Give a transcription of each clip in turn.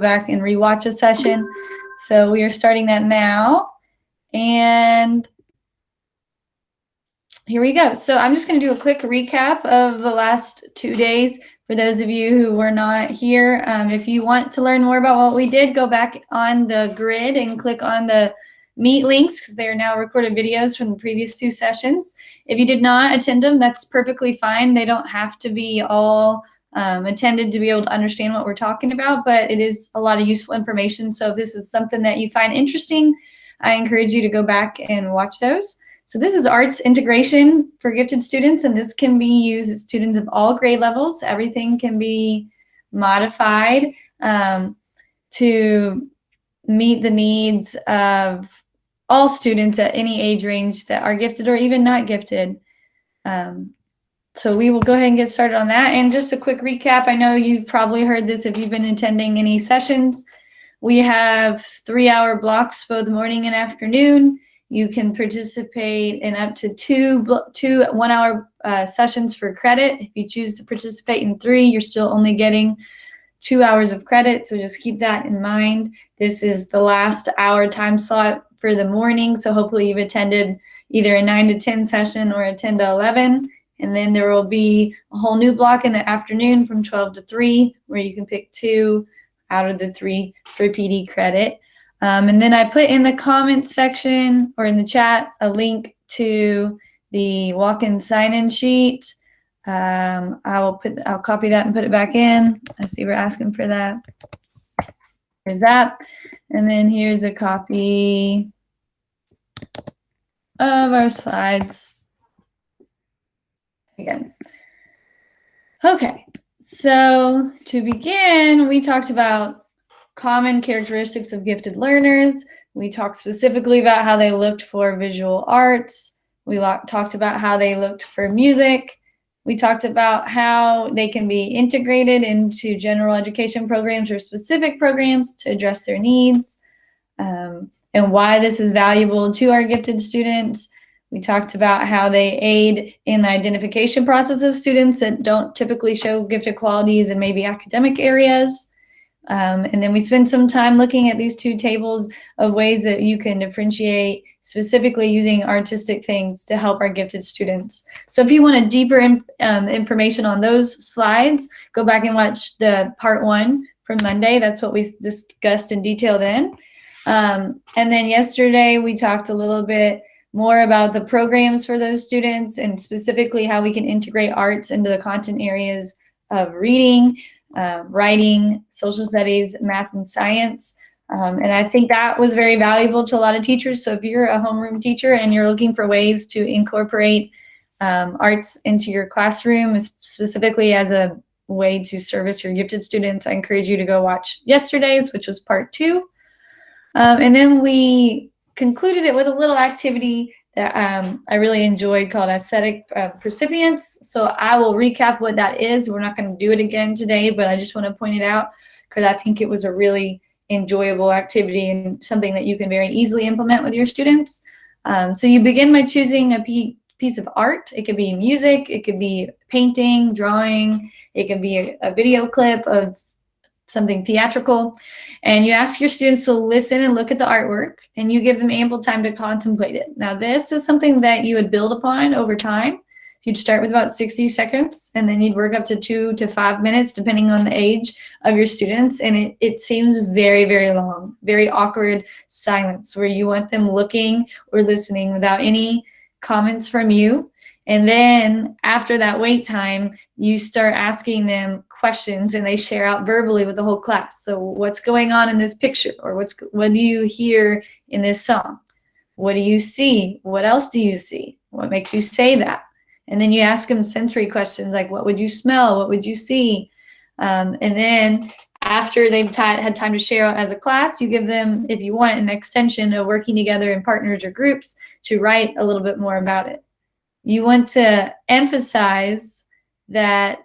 back and rewatch a session. So we are starting that now. And here we go. So I'm just going to do a quick recap of the last 2 days for those of you who were not here. If you want to learn more about what we did, go back on the grid and click on the Meet links because they are now recorded videos from the previous 2 sessions. If you did not attend them, that's perfectly fine. They don't have to be all attended to be able to understand what we're talking about, but it is a lot of useful information. So if this is something that you find interesting, I encourage you to go back and watch those. So this is arts integration for gifted students, and this can be used at students of all grade levels. Everything can be modified to meet the needs of all students at any age range that are gifted or even not gifted. So we will go ahead and get started on that. And just a quick recap, I know you've probably heard this if you've been attending any sessions. We have 3-hour blocks both morning and afternoon. You can participate in up to two 1-hour sessions for credit. If you choose to participate in 3, you're still only getting 2 hours of credit, so just keep that in mind. This is the last hour time slot for the morning, so hopefully you've attended either a 9 to 10 session or a 10 to 11, and then there will be a whole new block in the afternoon from 12 to 3 where you can pick 2 out of the 3 for PD credit. And then I put in the comments section or in the chat a link to the walk-in sign-in sheet. I'll copy that and put it back in. I see we're asking for that. There's that. And then here's a copy of our slides. Again. Okay, so to begin, we talked about common characteristics of gifted learners. We talked specifically about how they looked for visual arts. We talked about how they looked for music. We talked about how they can be integrated into general education programs or specific programs to address their needs, and why this is valuable to our gifted students. We talked about how they aid in the identification process of students that don't typically show gifted qualities in maybe academic areas. And then we spent some time looking at these 2 tables of ways that you can differentiate specifically using artistic things to help our gifted students. So if you want a deeper information on those slides, go back and watch the part 1 from Monday. That's what we discussed in detail then. And then yesterday we talked a little bit more about the programs for those students and specifically how we can integrate arts into the content areas of reading, writing, social studies, math, and science. And I think that was very valuable to a lot of teachers. So if you're a homeroom teacher and you're looking for ways to incorporate arts into your classroom, specifically as a way to service your gifted students, I encourage you to go watch yesterday's, which was part 2. And then we concluded it with a little activity that I really enjoyed called aesthetic percipience. So I will recap what that is. We're not going to do it again today, but I just want to point it out because I think it was a really enjoyable activity and something that you can very easily implement with your students. So you begin by choosing a piece of art. It could be music, it could be painting, drawing, it could be a video clip of something theatrical, and you ask your students to listen and look at the artwork, and you give them ample time to contemplate it. Now, this is something that you would build upon over time. You'd start with about 60 seconds, and then you'd work up to 2 to 5 minutes, depending on the age of your students, and it seems very, very long, very awkward silence, where you want them looking or listening without any comments from you. And then after that wait time, you start asking them questions and they share out verbally with the whole class. So what's going on in this picture? Or what do you hear in this song? What do you see? What else do you see? What makes you say that? And then you ask them sensory questions like, what would you smell? What would you see? And then after they've had time to share out as a class, you give them, if you want, an extension of working together in partners or groups to write a little bit more about it. You want to emphasize that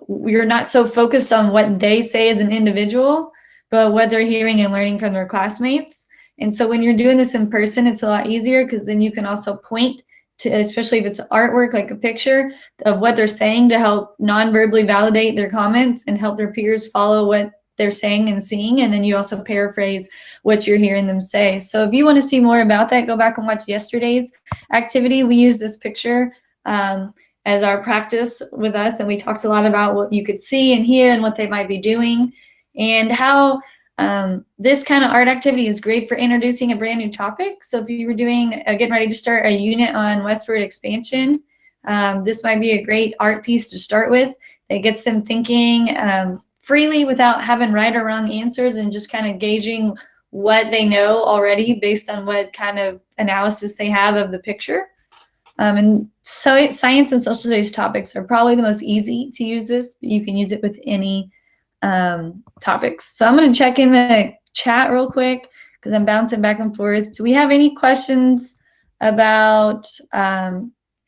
you're not so focused on what they say as an individual, but what they're hearing and learning from their classmates. And so when you're doing this in person, it's a lot easier because then you can also point especially if it's artwork, like a picture of what they're saying, to help non-verbally validate their comments and help their peers follow what they're saying and seeing. And then you also paraphrase what you're hearing them say. So if you want to see more about that, go back and watch yesterday's activity. We used this picture as our practice with us, and we talked a lot about what you could see and hear and what they might be doing, and how this kind of art activity is great for introducing a brand new topic. So if you were getting ready to start a unit on westward expansion, this might be a great art piece to start with that gets them thinking freely without having right or wrong answers, and just kind of gauging what they know already based on what kind of analysis they have of the picture. And so science and social studies topics are probably the most easy to use this, but you can use it with any topics. So I'm going to check in the chat real quick because I'm bouncing back and forth. Do we have any questions about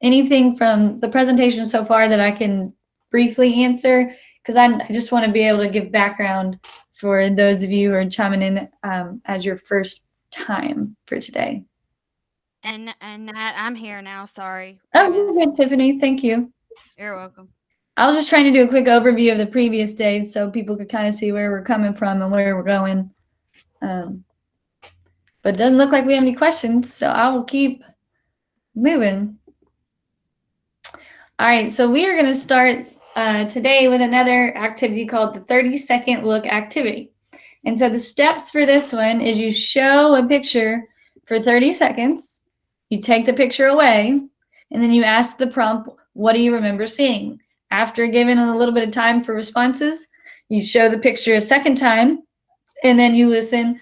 anything from the presentation so far that I can briefly answer? Because I just want to be able to give background for those of you who are chiming in as your first time for today. And Nat, I'm here now. Sorry. Oh, good, Tiffany. Thank you. You're welcome. I was just trying to do a quick overview of the previous days so people could kind of see where we're coming from and where we're going. But it doesn't look like we have any questions, so I will keep moving. All right, so we are going to start today with another activity called the 30-second look activity. And so the steps for this one is you show a picture for 30 seconds, you take the picture away, and then you ask the prompt, what do you remember seeing? After giving a little bit of time for responses, you show the picture a second time, and then you listen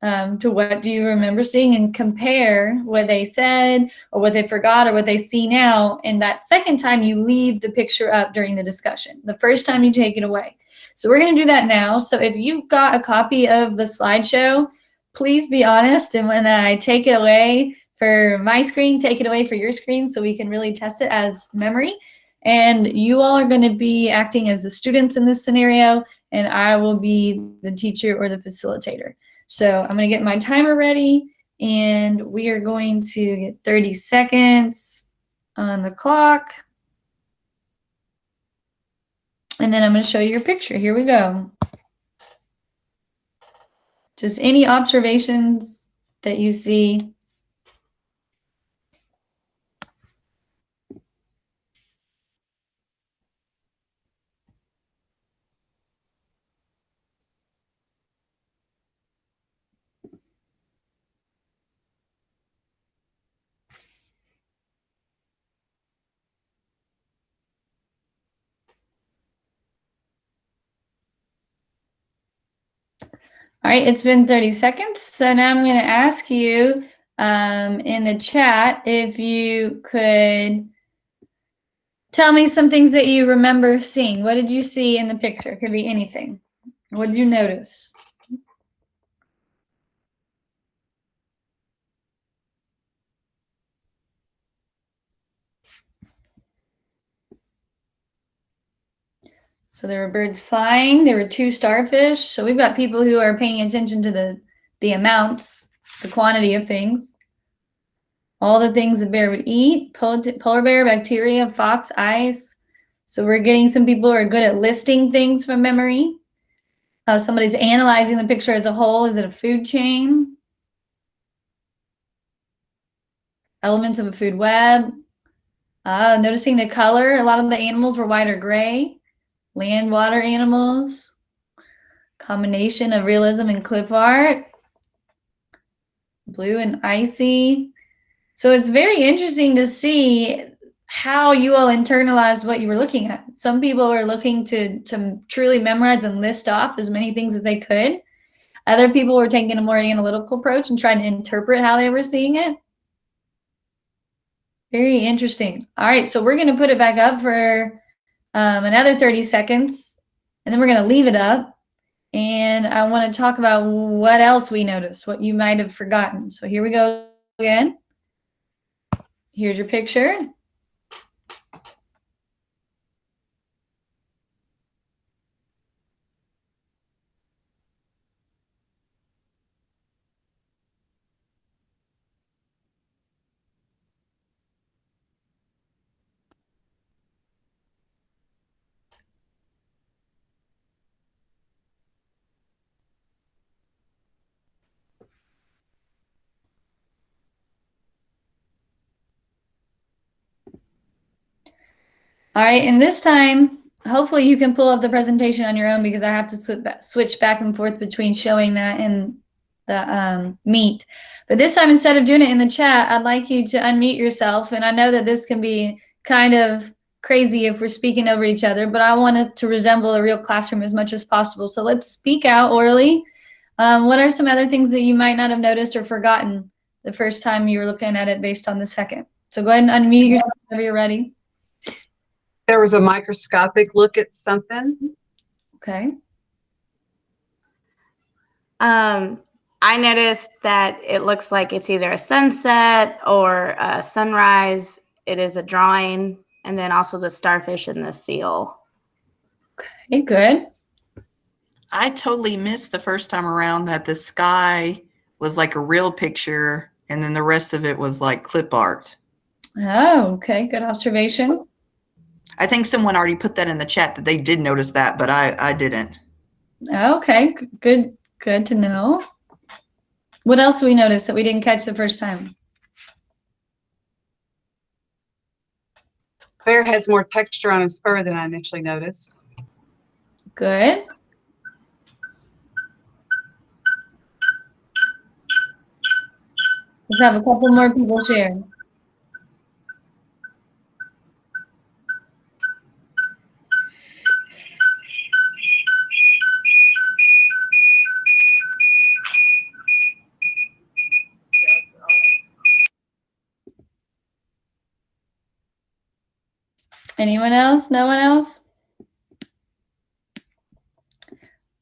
to what do you remember seeing and compare what they said or what they forgot or what they see now. And that second time, you leave the picture up during the discussion. The first time, you take it away. So we're going to do that now. So if you've got a copy of the slideshow, please be honest. And when I take it away for my screen, take it away for your screen so we can really test it as memory. And you all are going to be acting as the students in this scenario, and I will be the teacher or the facilitator. So I'm going to get my timer ready, and we are going to get 30 seconds on the clock. And then I'm going to show you your picture. Here we go. Just any observations that you see. All right, it's been 30 seconds. So now I'm going to ask you in the chat if you could tell me some things that you remember seeing. What did you see in the picture? It could be anything. What did you notice? So there were birds flying. There were 2 starfish. So we've got people who are paying attention to the amounts, the quantity of things. All the things the bear would eat: polar bear, bacteria, fox, ice. So we're getting some people who are good at listing things from memory. Somebody's analyzing the picture as a whole. Is it a food chain? Elements of a food web. Noticing the color. A lot of the animals were white or gray. Land, water animals. Combination of realism and clip art. Blue and icy. So it's very interesting to see how you all internalized what you were looking at. Some people are looking to truly memorize and list off as many things as they could. Other people were taking a more analytical approach and trying to interpret how they were seeing it. Very interesting. All right, so we're going to put it back up for another 30 seconds, and then we're going to leave it up. And I want to talk about what else we noticed, what you might have forgotten. So here we go again. Here's your picture. All right, and this time, hopefully you can pull up the presentation on your own because I have to switch back and forth between showing that and the Meet. But this time, instead of doing it in the chat, I'd like you to unmute yourself. And I know that this can be kind of crazy if we're speaking over each other, but I want it to resemble a real classroom as much as possible. So let's speak out orally. What are some other things that you might not have noticed or forgotten the first time you were looking at it based on the second? So go ahead and unmute yourself whenever you're ready. There was a microscopic look at something. Okay. I noticed that it looks like it's either a sunset or a sunrise. It is a drawing, and then also the starfish and the seal. Okay, good. I totally missed the first time around that the sky was like a real picture and then the rest of it was like clip art. Oh, okay, good observation. I think someone already put that in the chat that they did notice that, but I didn't. Okay, good to know. What else do we notice that we didn't catch the first time? Claire has more texture on his fur than I initially noticed. Good. Let's have a couple more people share. Anyone else? No one else?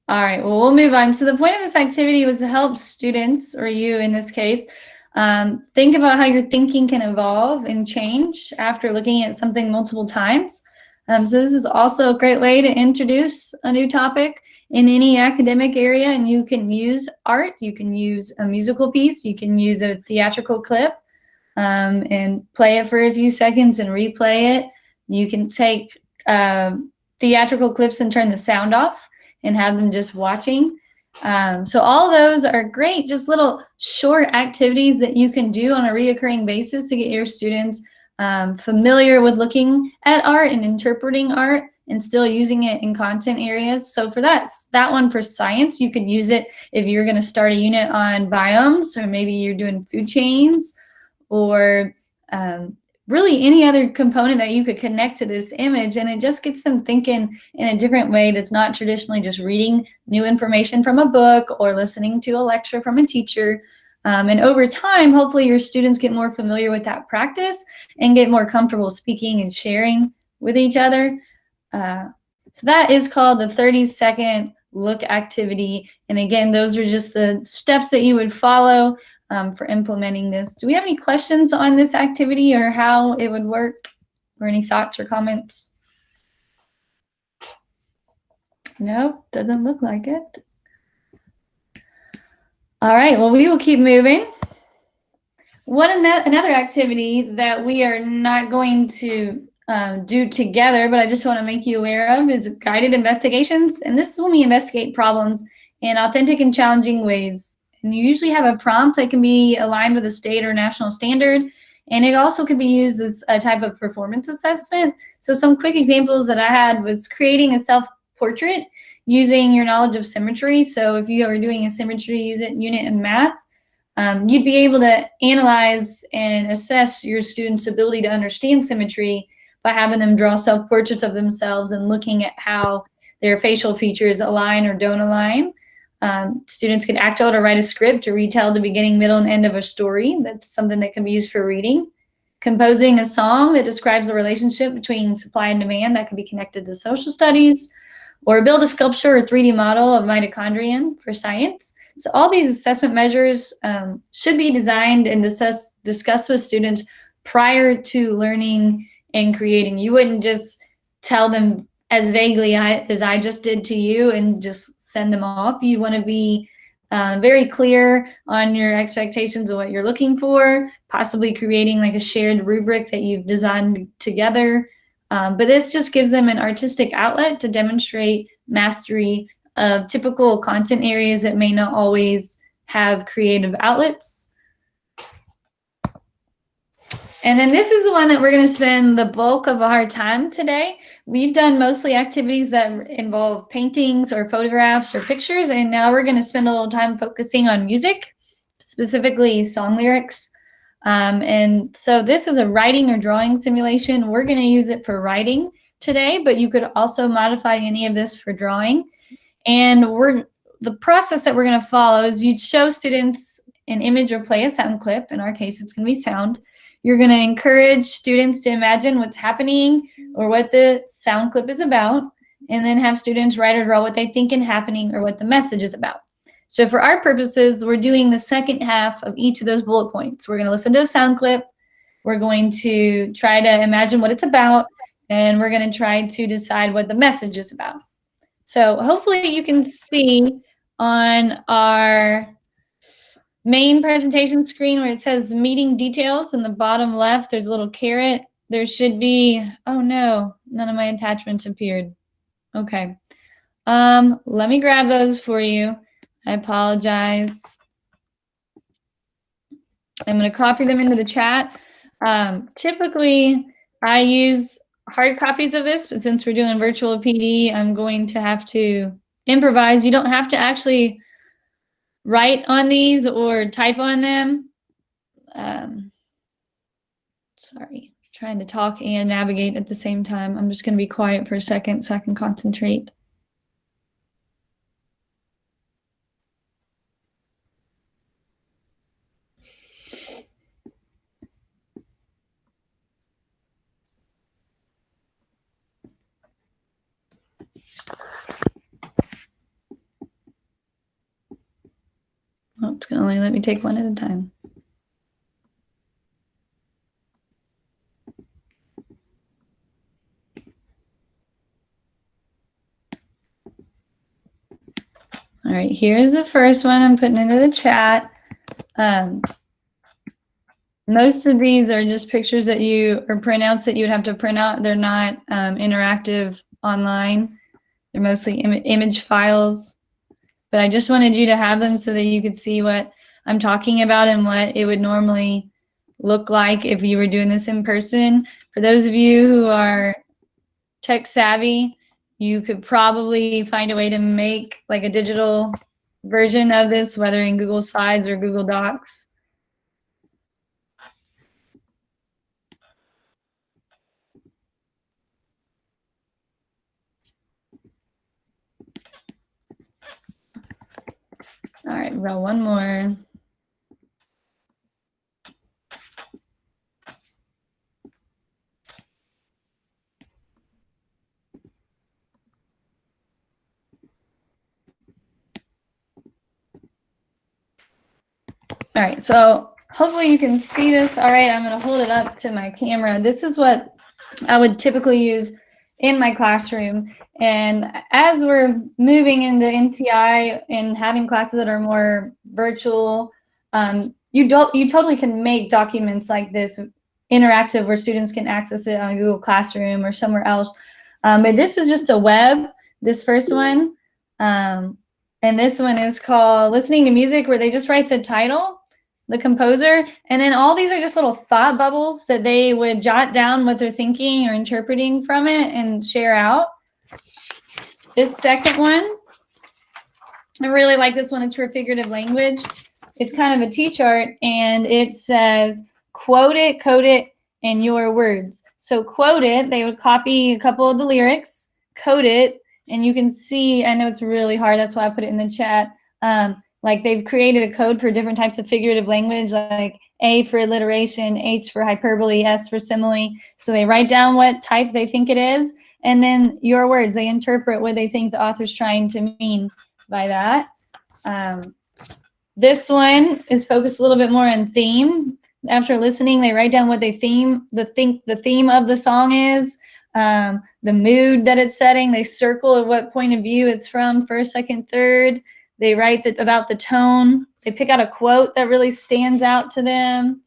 All right, well, we'll move on. So the point of this activity was to help students, or you in this case, think about how your thinking can evolve and change after looking at something multiple times. So this is also a great way to introduce a new topic in any academic area, and you can use art, you can use a musical piece, you can use a theatrical clip and play it for a few seconds and replay it. You can take theatrical clips and turn the sound off and have them just watching. So all those are great, just little short activities that you can do on a reoccurring basis to get your students familiar with looking at art and interpreting art and still using it in content areas. So for that one for science, you could use it if you're gonna start a unit on biomes, or maybe you're doing food chains, or really any other component that you could connect to this image, and it just gets them thinking in a different way that's not traditionally just reading new information from a book or listening to a lecture from a teacher. And over time, hopefully your students get more familiar with that practice and get more comfortable speaking and sharing with each other. So that is called the 30-second look activity. And again, those are just the steps that you would follow for implementing this. Do we have any questions on this activity or how it would work, or any thoughts or comments? Nope, doesn't look like it. All right, well, we will keep moving. Another activity that we are not going to do together, but I just want to make you aware of, is guided investigations. And this is when we investigate problems in authentic and challenging ways. And you usually have a prompt that can be aligned with a state or national standard. And it also can be used as a type of performance assessment. So some quick examples that I had was creating a self-portrait using your knowledge of symmetry. So if you are doing a symmetry unit in math, you'd be able to analyze and assess your students' ability to understand symmetry by having them draw self-portraits of themselves and looking at how their facial features align or don't align. Students can act out or write a script to retell the beginning, middle, and end of a story. That's something that can be used for reading. Composing a song that describes the relationship between supply and demand, that can be connected to social studies. Or build a sculpture or 3D model of mitochondrion for science. So all these assessment measures should be designed and discussed with students prior to learning and creating. You wouldn't just tell them as vaguely as I just did to you and just send them off. You want to be very clear on your expectations of what you're looking for, possibly creating like a shared rubric that you've designed together. But this just gives them an artistic outlet to demonstrate mastery of typical content areas that may not always have creative outlets. And then this is the one that we're going to spend the bulk of our time today. We've done mostly activities that involve paintings or photographs or pictures, and now we're going to spend a little time focusing on music, specifically song lyrics. And so this is a writing or drawing simulation. We're going to use it for writing today, but you could also modify any of this for drawing. And the process that we're going to follow is you'd show students an image or play a sound clip. In our case, it's going to be sound. You're going to encourage students to imagine what's happening or what the sound clip is about, and then have students write or draw what they think is happening or what the message is about. So for our purposes, we're doing the second half of each of those bullet points. We're going to listen to a sound clip. We're going to try to imagine what it's about, and we're going to try to decide what the message is about. So hopefully you can see on our main presentation screen where it says meeting details in the bottom left, there's a little caret. There should be, oh no, none of my attachments appeared. Okay. Let me grab those for you. I apologize. I'm going to copy them into the chat. Typically, I use hard copies of this, but since we're doing virtual PD, I'm going to have to improvise. You don't have to actually write on these or type on them. Sorry, trying to talk and navigate at the same time. I'm just going to be quiet for a second so I can concentrate. Oh, it's going to only let me take one at a time. All right, here's the first one I'm putting into the chat. Most of these are just pictures that or printouts that you would have to print out. They're not interactive online. They're mostly image files. But I just wanted you to have them so that you could see what I'm talking about and what it would normally look like if you were doing this in person. For those of you who are tech savvy, you could probably find a way to make like a digital version of this, whether in Google Slides or Google Docs. All right, we've got one more. All right, so hopefully you can see this. All right, I'm going to hold it up to my camera. This is what I would typically use in my classroom. And as we're moving into NTI and having classes that are more virtual, you totally can make documents like this interactive where students can access it on Google Classroom or somewhere else. But this is just a web, this first one. And this one is called Listening to Music, where they just write the title, the composer, and then all these are just little thought bubbles that they would jot down what they're thinking or interpreting from it and share out. This second one, I really like this one. It's for figurative language. It's kind of a T-chart, and it says, quote it, code it, in your words. So quote it, they would copy a couple of the lyrics, code it, and you can see, I know it's really hard, that's why I put it in the chat. Like they've created a code for different types of figurative language, like A for alliteration, H for hyperbole, S for simile. So they write down what type they think it is, and then your words, they interpret what they think the author's trying to mean by that. This one is focused a little bit more on theme. After listening, they write down what they the theme of the song is, the mood that it's setting. They circle at what point of view it's from, first, second, third. They write about the tone. They pick out a quote that really stands out to them.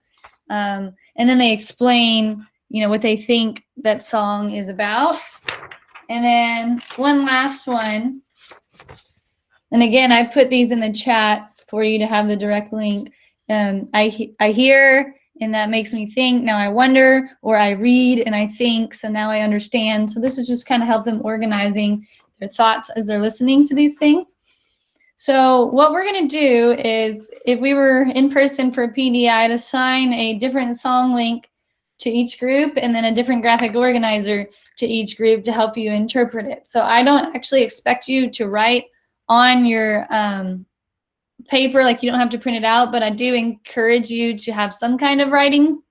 And then they explain, what they think that song is about. And then one last one. And again, I put these in the chat for you to have the direct link. I hear and that makes me think. Now I wonder, or I read and I think, so now I understand. So this is just kind of help them organizing their thoughts as they're listening to these things. So what we're going to do is, if we were in person for PD, I'd assign a different song link to each group and then a different graphic organizer to each group to help you interpret it. So I don't actually expect you to write on your paper, like you don't have to print it out, but I do encourage you to have some kind of writing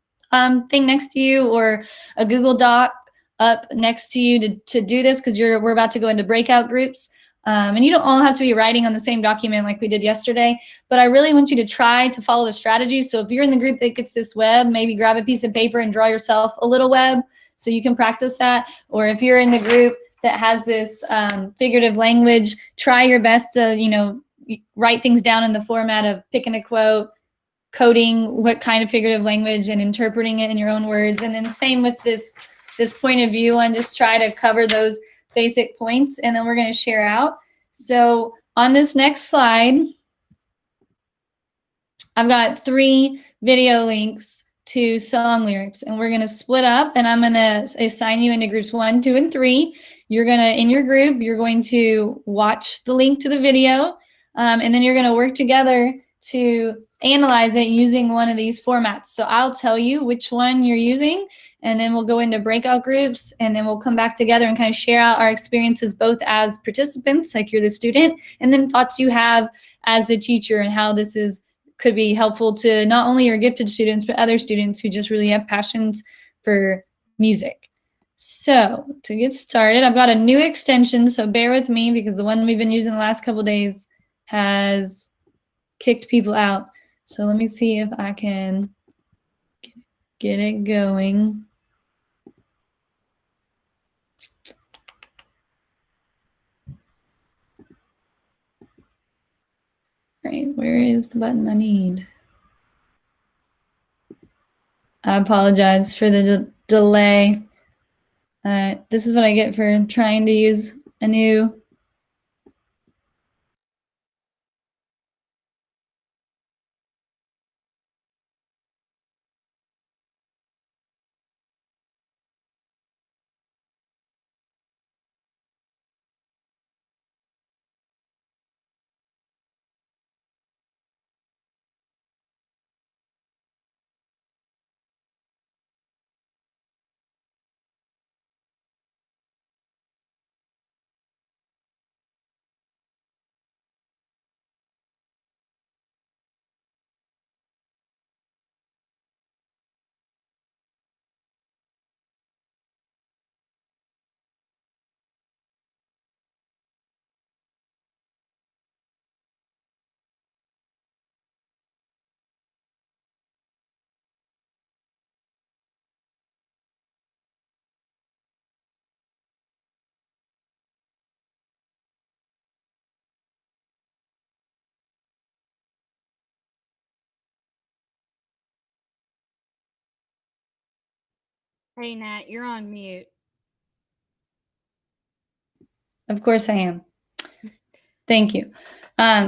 thing next to you, or a Google Doc up next to you to do this, because we're about to go into breakout groups. And you don't all have to be writing on the same document like we did yesterday, but I really want you to try to follow the strategy. So if you're in the group that gets this web, maybe grab a piece of paper and draw yourself a little web so you can practice that. Or if you're in the group that has this figurative language, try your best to, write things down in the format of picking a quote, coding what kind of figurative language, and interpreting it in your own words. And then same with this point of view one, just try to cover those basic points, and then we're going to share out. So on this next slide, I've got 3 video links to song lyrics, and we're going to split up, and I'm going to assign you into groups 1, 2, and 3. You're going to, in your group, you're going to watch the link to the video, and then you're going to work together to analyze it using one of these formats. So I'll tell you which one you're using, and then we'll go into breakout groups, and then we'll come back together and kind of share out our experiences both as participants, like you're the student, and then thoughts you have as the teacher and how this could be helpful to not only your gifted students, but other students who just really have passions for music. So to get started, I've got a new extension, so bear with me because the one we've been using the last couple days has kicked people out. So let me see if I can get it going. Right, where is the button I need? I apologize for the delay. This is what I get for trying to use a new Hey, Nat, you're on mute. Of course I am. Thank you.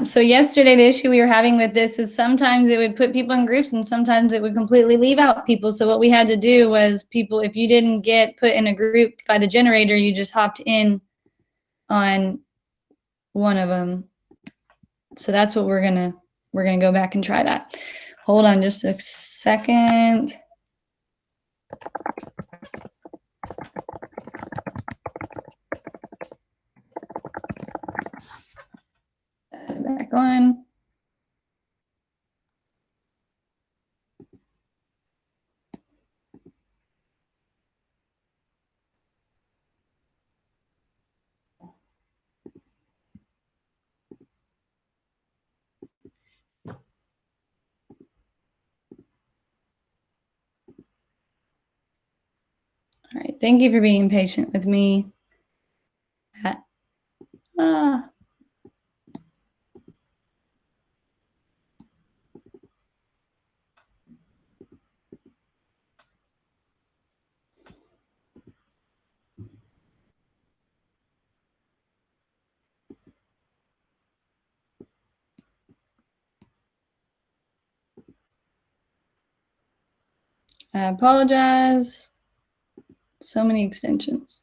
So yesterday, the issue we were having with this is sometimes it would put people in groups and sometimes it would completely leave out people. So what we had to do was if you didn't get put in a group by the generator, you just hopped in on one of them. So that's what we're gonna go back and try that. Hold on just a second. Back on. All right, thank you for being patient with me. I apologize. So many extensions.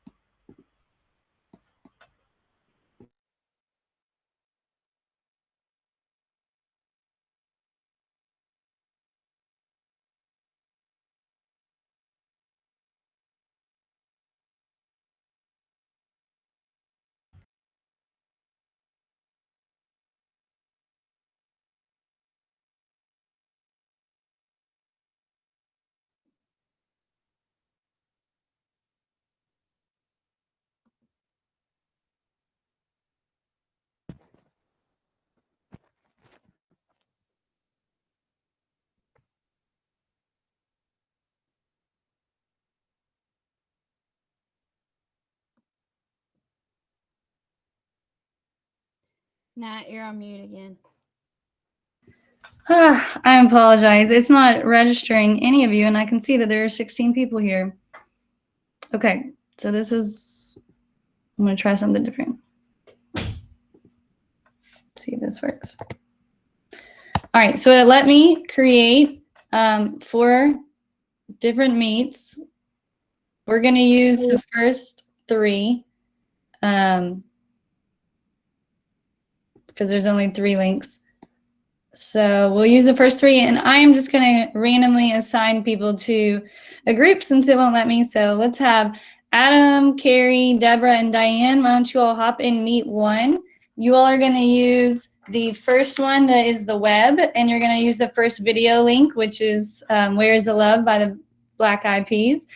Nat, you're on mute again. I apologize. It's not registering any of you, and I can see that there are 16 people here. Okay, so this is, I'm going to try something different. See if this works. All right, so it let me create 4 different meets. We're going to use the first 3 because there's only 3 links. So we'll use the first 3, and I am just going to randomly assign people to a group since it won't let me. So let's have Adam, Carrie, Deborah, and Diane. Why don't you all hop in meet 1? You all are going to use the first one that is the web, and you're going to use the first video link, which is Where's the Love by the Black Eyed Peas.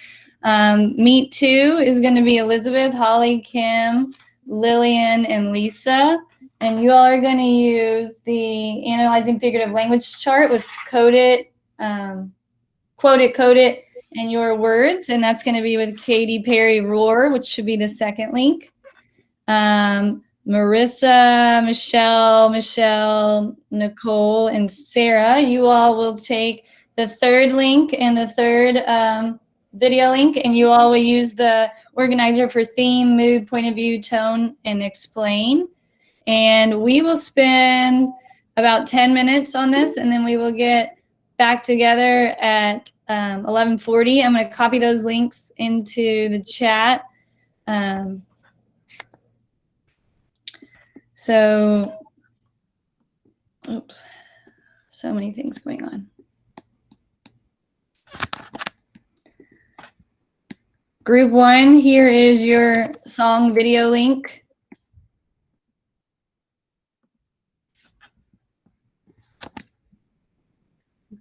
Meet 2 is going to be Elizabeth, Holly, Kim, Lillian, and Lisa. And you all are going to use the Analyzing Figurative Language chart with quote it, and your words. And that's going to be with Katy Perry Roar, which should be the second link. Marissa, Michelle, Nicole, and Sarah, you all will take the third link and the third video link, and you all will use the organizer for theme, mood, point of view, tone, and explain. And we will spend about 10 minutes on this, and then we will get back together at 11:40. I'm going to copy those links into the chat. So, oops, so many things going on. Group 1, here is your song video link.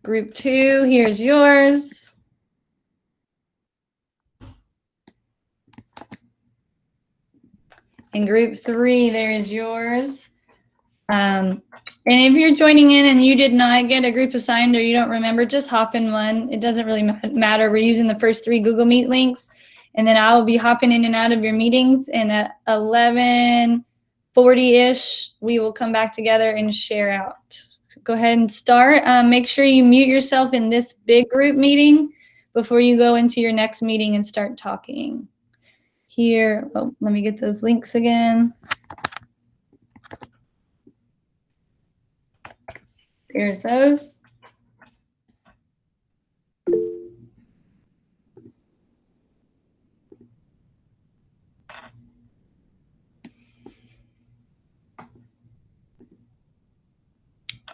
Group 2, here's yours. In group 3, there is yours. And if you're joining in and you did not get a group assigned or you don't remember, just hop in one. It doesn't really matter. We're using the first 3 Google Meet links, and then I will be hopping in and out of your meetings. And at 11:40-ish, we will come back together and share out. Go ahead and start. Make sure you mute yourself in this big group meeting before you go into your next meeting and start talking. Here, oh, let me get those links again. There's those.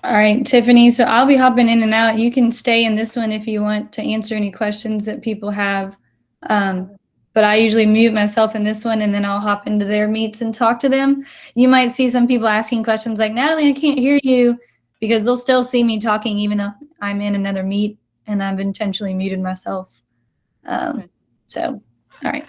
All right, Tiffany, so I'll be hopping in and out. You can stay in this one if you want to answer any questions that people have. But I usually mute myself in this one, and then I'll hop into their meets and talk to them. You might see some people asking questions like, Natalie, I can't hear you, because they'll still see me talking even though I'm in another meet and I've intentionally muted myself. Okay. So, all right.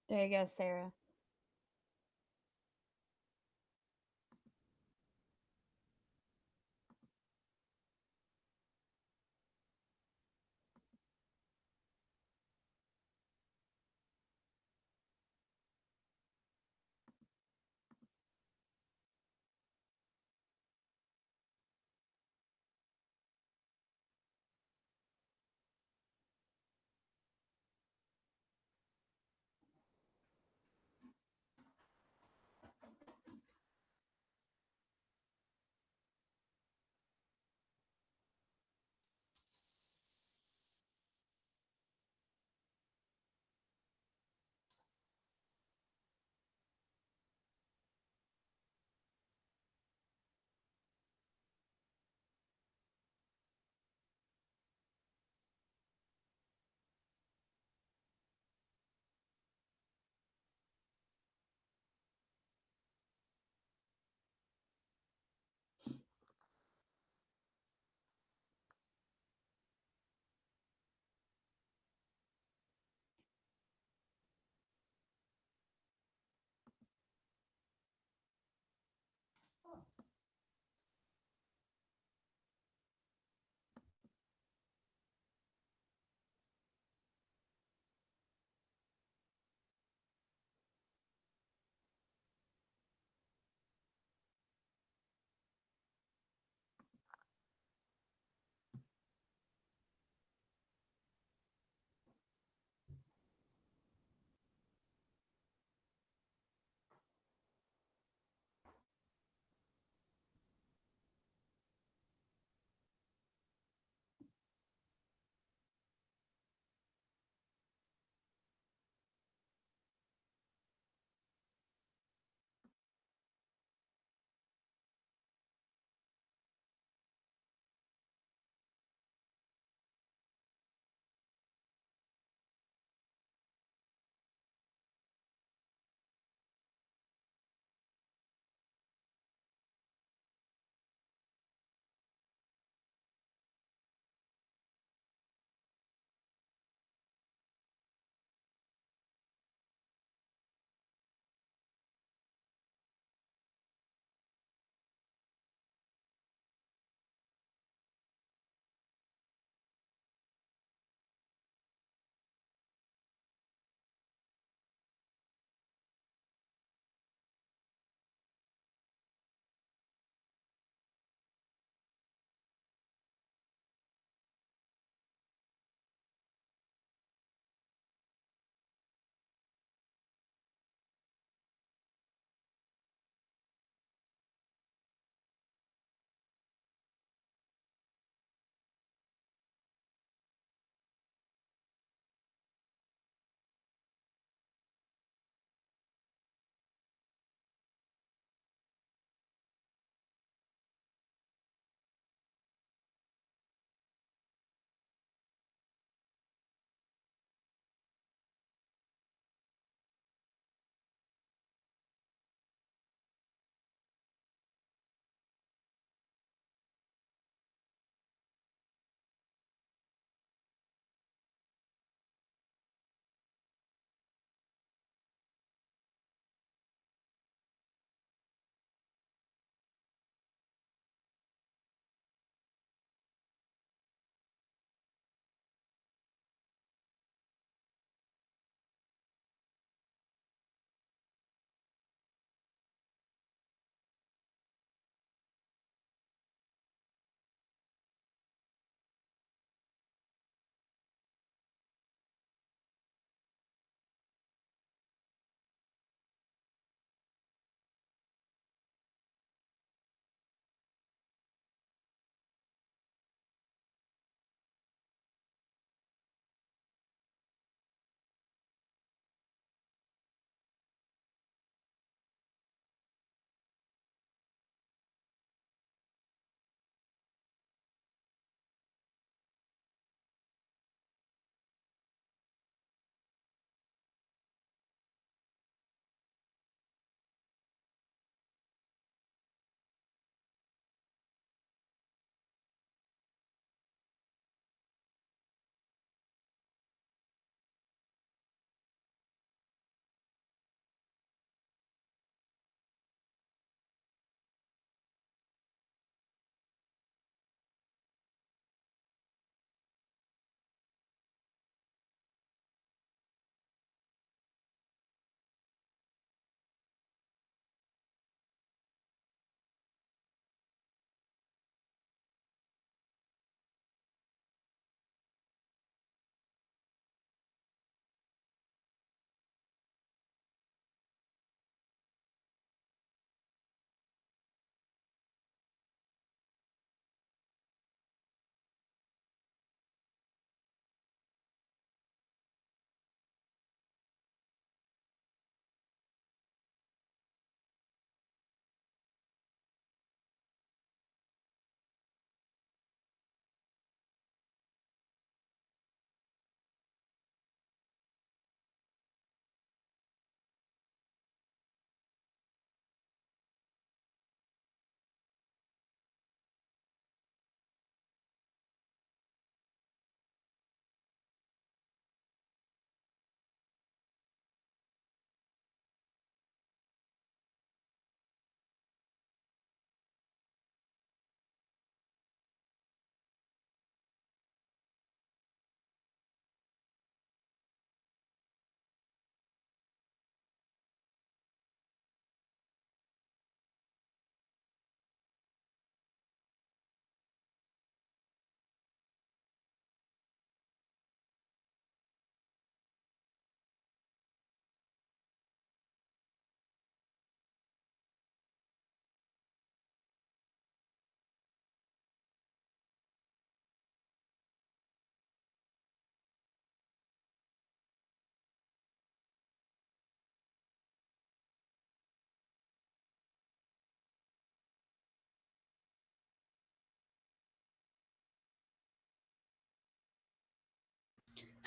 There you go, Sarah.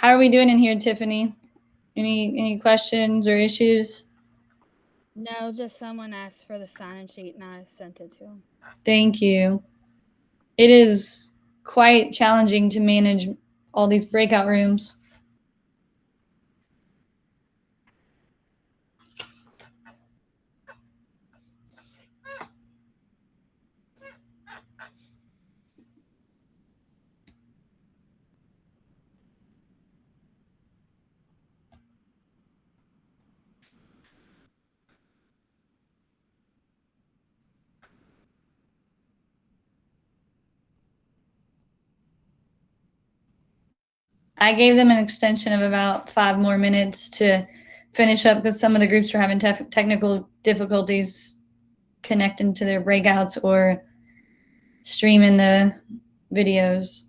How are we doing in here, Tiffany? Any questions or issues? No, just someone asked for the sign-in sheet and I sent it to him. Thank you. It is quite challenging to manage all these breakout rooms. I gave them an extension of about 5 more minutes to finish up because some of the groups were having technical difficulties connecting to their breakouts or streaming the videos.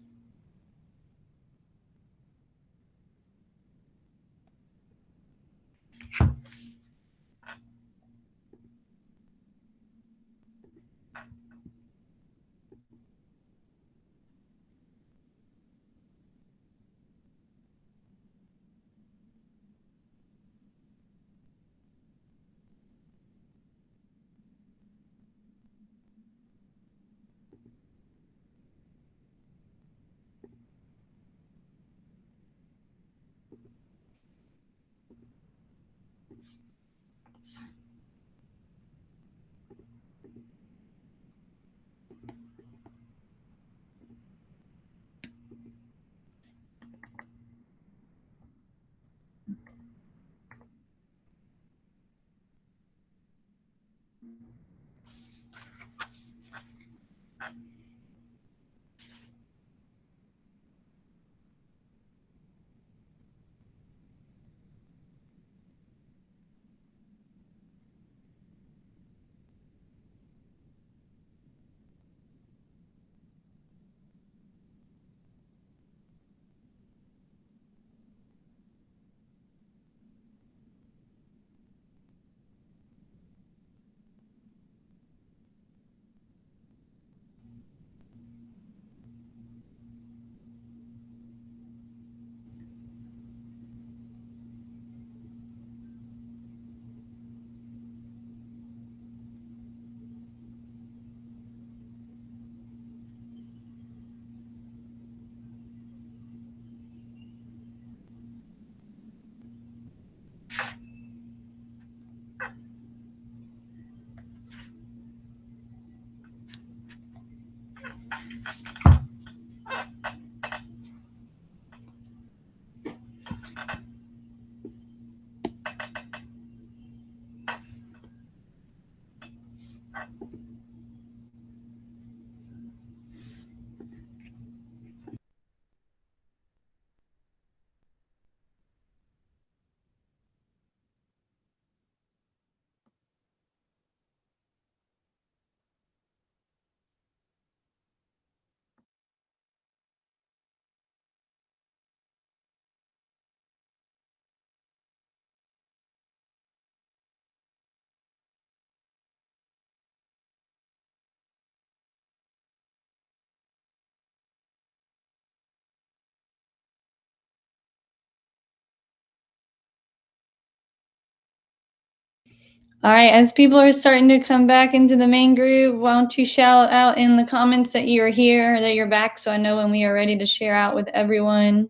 All right, as people are starting to come back into the main group, why don't you shout out in the comments that you're here, that you're back, so I know when we are ready to share out with everyone.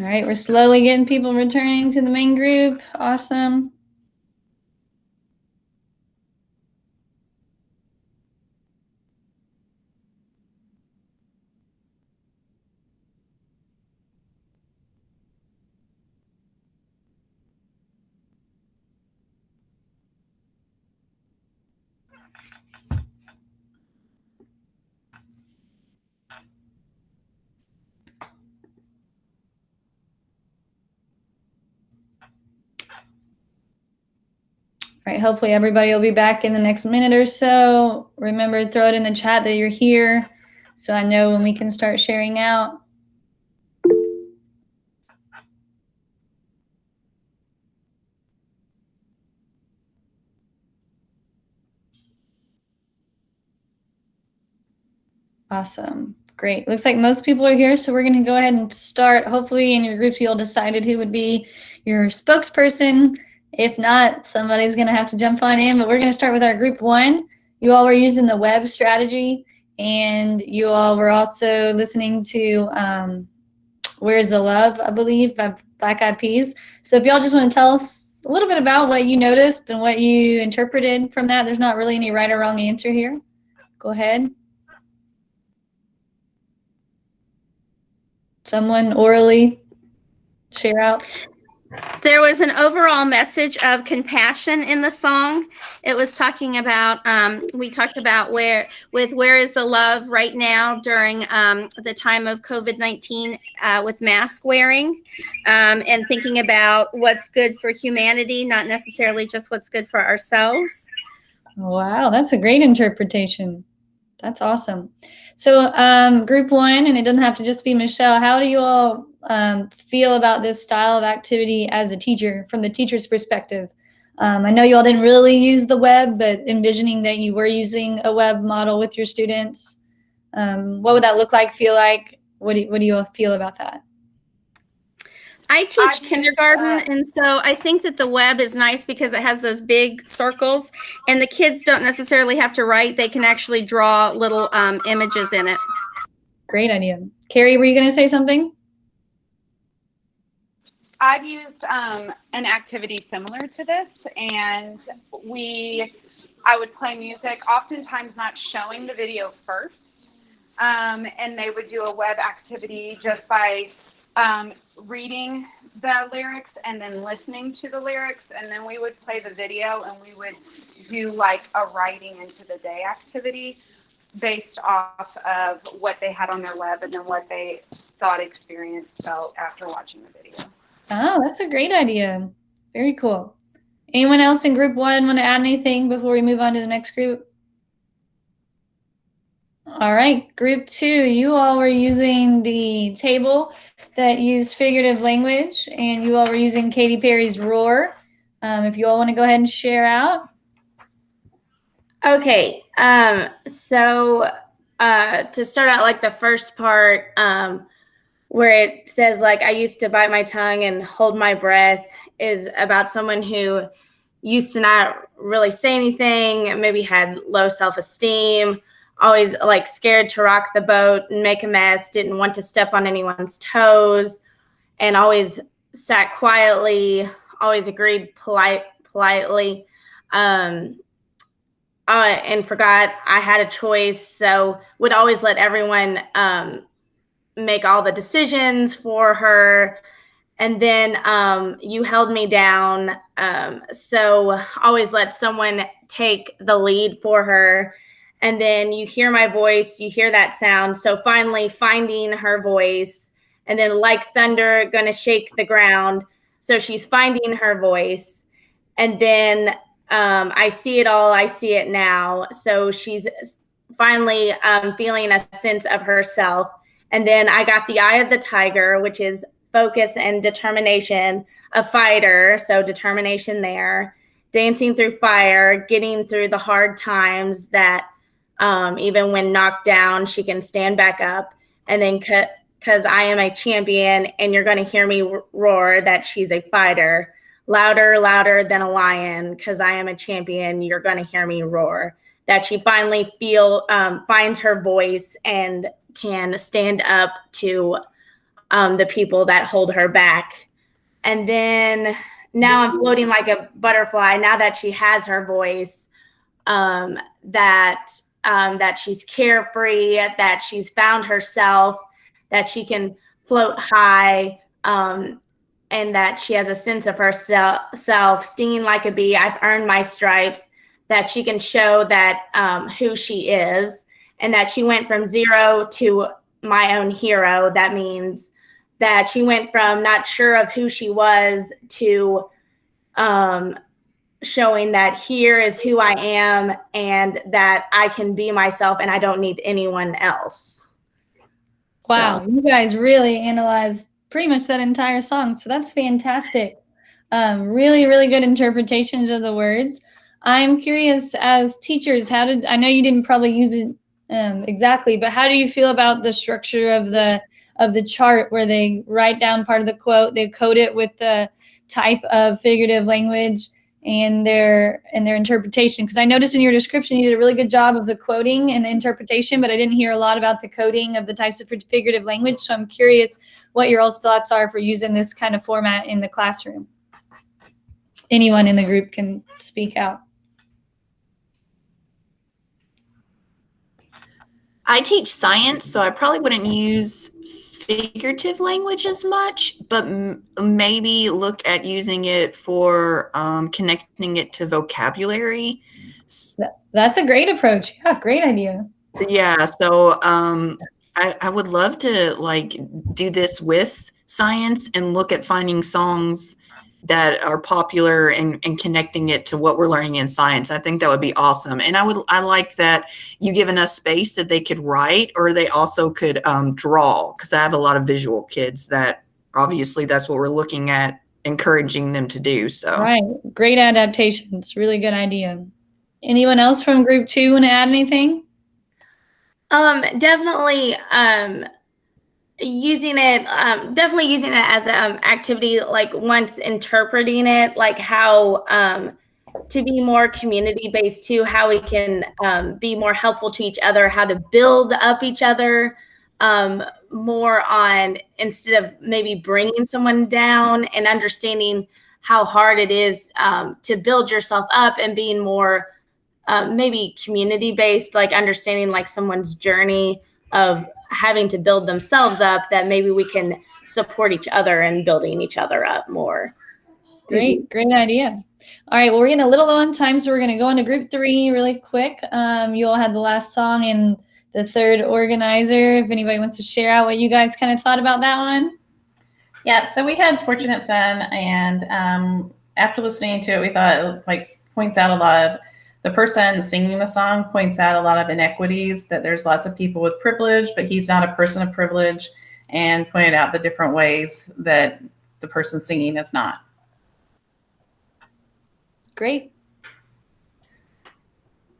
All right, we're slowly getting people returning to the main group. Awesome. All right, hopefully everybody will be back in the next minute or so. Remember, throw it in the chat that you're here so I know when we can start sharing out. Awesome. Great. Looks like most people are here, so we're going to go ahead and start. Hopefully in your groups you all decided who would be your spokesperson. If not, somebody's going to have to jump on in, but we're going to start with our group 1. You all were using the web strategy, and you all were also listening to Where's the Love, I believe, by Black Eyed Peas. So if y'all just want to tell us a little bit about what you noticed and what you interpreted from that, there's not really any right or wrong answer here. Go ahead. Someone orally share out. There was an overall message of compassion in the song. It was talking about, we talked about where is the love right now during the time of COVID-19 with mask wearing, and thinking about what's good for humanity, not necessarily just what's good for ourselves. Wow, that's a great interpretation. That's awesome. So group 1, and it doesn't have to just be Michelle, how do you all feel about this style of activity as a teacher, from the teacher's perspective? I know you all didn't really use the web, but envisioning that you were using a web model with your students, what would that look like, feel like? What do you all feel about that? I teach kindergarten, and so I think that the web is nice because it has those big circles, and the kids don't necessarily have to write. They can actually draw little images in it. Great idea. Carrie, were you going to say something? I've used an activity similar to this, and I would play music, oftentimes not showing the video first, and they would do a web activity just by reading the lyrics and then listening to the lyrics, and then we would play the video and we would do like a writing into the day activity based off of what they had on their web and then what they thought experience felt after watching the video. Oh, that's a great idea. Very cool. Anyone else in group 1 want to add anything before we move on to the next group? All right, group 2, you all were using the table that used figurative language, and you all were using Katy Perry's Roar. If you all want to go ahead and share out. Okay, so to start out, like the first part, where it says, like, I used to bite my tongue and hold my breath, is about someone who used to not really say anything, maybe had low self-esteem, always like scared to rock the boat and make a mess, didn't want to step on anyone's toes, and always sat quietly, always agreed politely, and forgot I had a choice, so would always let everyone make all the decisions for her. And then you held me down, so always let someone take the lead for her. And then you hear my voice, you hear that sound. So finally finding her voice, and then like thunder, gonna shake the ground. So she's finding her voice. And then I see it all, I see it now. So she's finally feeling a sense of herself. And then I got the eye of the tiger, which is focus and determination, a fighter, so determination there, dancing through fire, getting through the hard times that even when knocked down, she can stand back up. And then because I am a champion, and you're going to hear me roar that she's a fighter, louder, louder than a lion, because I am a champion, you're going to hear me roar, that she finally finds her voice and can stand up to the people that hold her back. And then now I'm floating like a butterfly, now that she has her voice, that she's carefree, that she's found herself, that she can float high, and that she has a sense of herself, stinging like a bee, I've earned my stripes, that she can show that who she is, and that she went from zero to my own hero. That means that she went from not sure of who she was to showing that here is who I am, and that I can be myself and I don't need anyone else. Wow, so you guys really analyzed pretty much that entire song. So that's fantastic. Really, really good interpretations of the words. I'm curious, as teachers, I know you didn't probably use it Exactly. But how do you feel about the structure of the chart where they write down part of the quote, they code it with the type of figurative language and their interpretation? Because I noticed in your description you did a really good job of the quoting and the interpretation, but I didn't hear a lot about the coding of the types of figurative language. So I'm curious what your all's thoughts are for using this kind of format in the classroom. Anyone in the group can speak out. I teach science, so I probably wouldn't use figurative language as much, but maybe look at using it for connecting it to vocabulary. That's a great approach. Yeah, great idea. Yeah, so I would love to like do this with science and look at finding songs that are popular and connecting it to what we're learning in science. I think that would be awesome. And I like that you given us space that they could write, or they also could draw, because I have a lot of visual kids that obviously that's what we're looking at, encouraging them to do. So right, great adaptations, really good idea. Anyone else from group 2 want to add anything? Definitely using it as an activity, like once interpreting it, like how to be more community based too, how we can be more helpful to each other, how to build up each other more on, instead of maybe bringing someone down, and understanding how hard it is to build yourself up, and being more maybe community based, like understanding like someone's journey of having to build themselves up, that maybe we can support each other and building each other up more. Great idea. All right, well, we're getting a little low on time, so we're going to go into group 3 really quick. You all had the last song and the third organizer. If anybody wants to share out what you guys kind of thought about that one. Yeah, so we had Fortunate Son, and after listening to it, we thought it like points out a lot of, the person singing the song points out a lot of inequities, that there's lots of people with privilege, but he's not a person of privilege, and pointed out the different ways that the person singing is not. Great.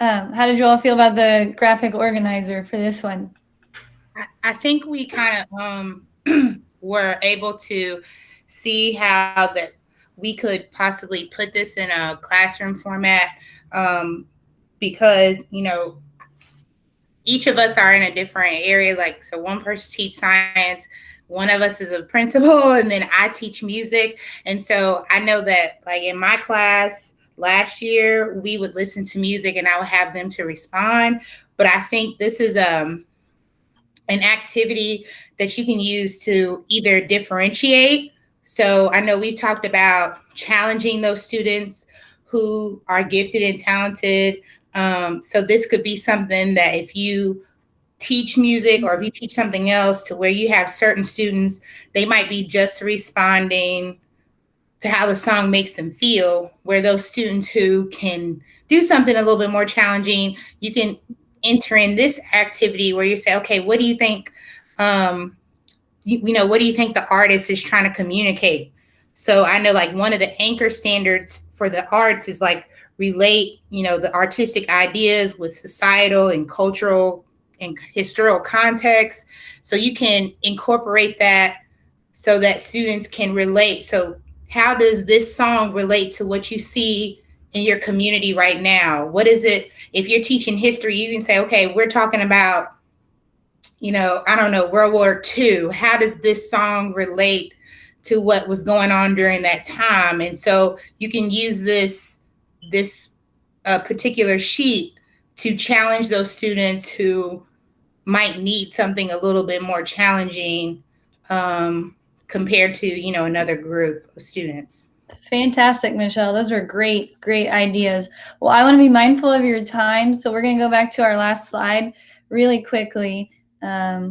How did you all feel about the graphic organizer for this one? I think we kind of were able to see how that we could possibly put this in a classroom format, because, you know, each of us are in a different area. Like, so one person teaches science, one of us is a principal, and then I teach music. And so I know that like in my class last year, we would listen to music and I would have them to respond. But I think this is an activity that you can use to either differentiate. So I know we've talked about challenging those students who are gifted and talented. So this could be something that if you teach music, or if you teach something else, to where you have certain students, they might be just responding to how the song makes them feel, where those students who can do something a little bit more challenging, you can enter in this activity where you say, okay, what do you think, what do you think the artist is trying to communicate? So I know like one of the anchor standards for the arts is like relate, the artistic ideas with societal and cultural and historical context. So you can incorporate that so that students can relate. So how does this song relate to what you see in your community right now? What is it? If you're teaching history, you can say, okay, we're talking about, I don't know, World War II. How does this song relate to what was going on during that time? And so you can use this particular sheet to challenge those students who might need something a little bit more challenging compared to, another group of students. Fantastic, Michelle. Those are great ideas. Well, I want to be mindful of your time, so we're going to go back to our last slide really quickly. I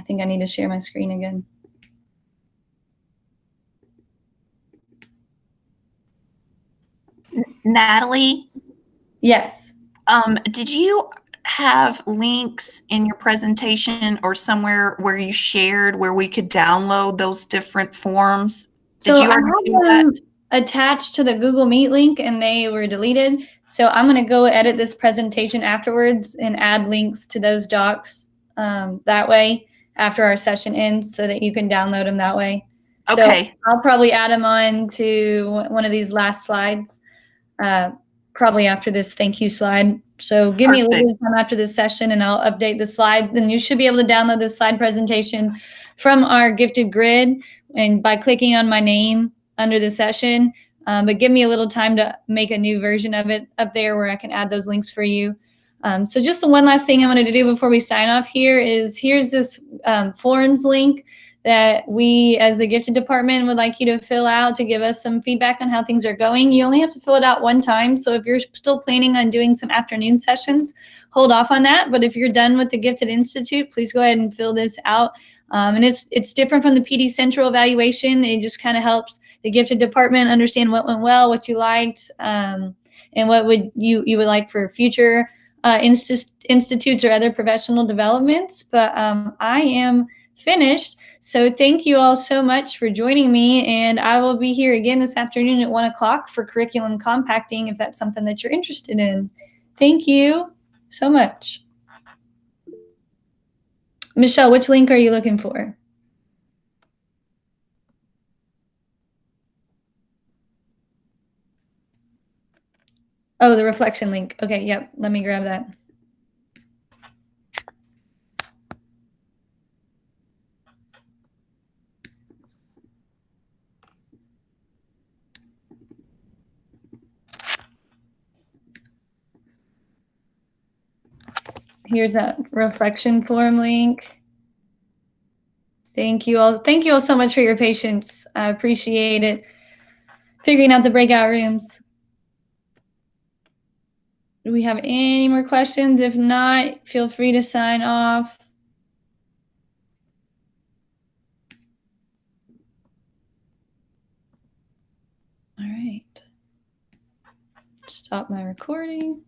think I need to share my screen again. Natalie? Yes. Did you have links in your presentation or somewhere where you shared where we could download those different forms? Did So you I already have do them that? attached to the Google Meet link and they were deleted. So I'm going to go edit this presentation afterwards and add links to those docs that way after our session ends so that you can download them that way. Okay. So I'll probably add them on to one of these last slides, probably after this thank you slide. So give me a little bit of time after this session and I'll update the slide. Then you should be able to download this slide presentation from our Gifted Grid and by clicking on my name under the session. But give me a little time to make a new version of it up there where I can add those links for you. So just the one last thing I wanted to do before we sign off here is here's this forms link that we as the gifted department would like you to fill out to give us some feedback on how things are going. You only have to fill it out one time. So if you're still planning on doing some afternoon sessions, hold off on that. But if you're done with the Gifted Institute, please go ahead and fill this out. And it's different from the PD Central evaluation. It just kind of helps the gifted department understand what went well, what you liked, and what would you would like for future institutes or other professional developments. But I am finished. So thank you all so much for joining me. And I will be here again this afternoon at 1 o'clock for curriculum compacting if that's something that you're interested in. Thank you so much. Michelle, which link are you looking for? Oh, the reflection link. Okay, yep. Let me grab that. Here's that reflection form link. Thank you all. Thank you all so much for your patience. I appreciate it. Figuring out the breakout rooms. Do we have any more questions? If not, feel free to sign off. All right. Stop my recording.